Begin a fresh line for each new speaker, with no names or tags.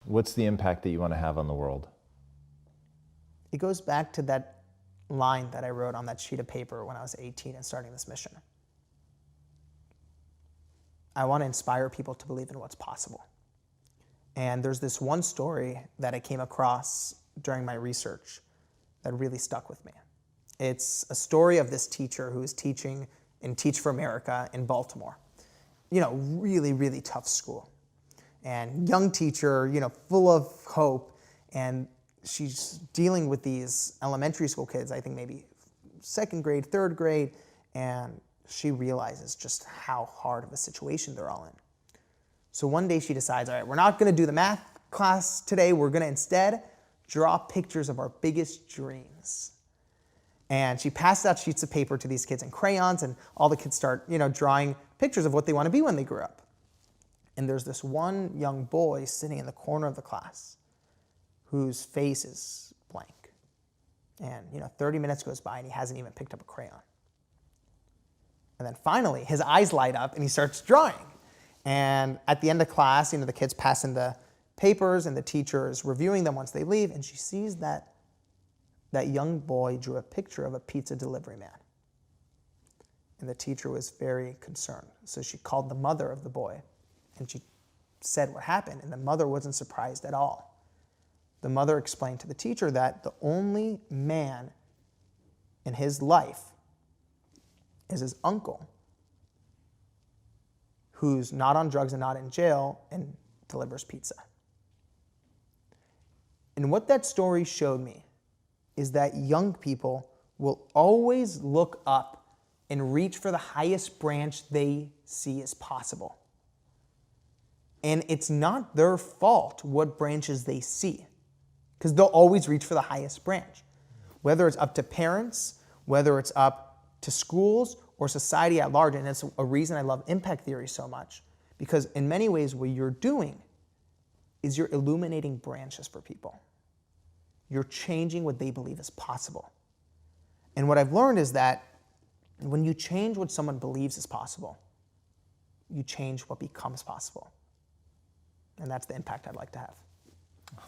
What's the impact that you want to have on the world?
It goes back to that line that I wrote on that sheet of paper when I was 18 and starting this mission. I want to inspire people to believe in what's possible. And there's this one story that I came across during my research that really stuck with me. It's a story of this teacher who is teaching in Teach for America in Baltimore. You know, really, really tough school. And young teacher, you know, full of hope, and she's dealing with these elementary school kids, I think maybe second grade, third grade, and she realizes just how hard of a situation they're all in. So one day she decides, all right, we're not going to do the math class today. We're going to instead draw pictures of our biggest dreams. And she passes out sheets of paper to these kids and crayons, and all the kids start, you know, drawing pictures of what they want to be when they grow up. And there's this one young boy sitting in the corner of the class whose face is blank. And, you know, 30 minutes goes by and he hasn't even picked up a crayon. And then finally, his eyes light up and he starts drawing. And at the end of class, you know, the kids pass in the papers and the teacher is reviewing them once they leave, and she sees that young boy drew a picture of a pizza delivery man. And the teacher was very concerned. So she called the mother of the boy and she said what happened, and the mother wasn't surprised at all. The mother explained to the teacher that the only man in his life is his uncle, who's not on drugs and not in jail and delivers pizza. And what that story showed me is that young people will always look up and reach for the highest branch they see as possible. And it's not their fault what branches they see, because they'll always reach for the highest branch. Whether it's up to parents, whether it's up to schools or society at large, and it's a reason I love impact theory so much, because in many ways what you're doing is you're illuminating branches for people. You're changing what they believe is possible. And what I've learned is that when you change what someone believes is possible, you change what becomes possible. And that's the impact I'd like to have.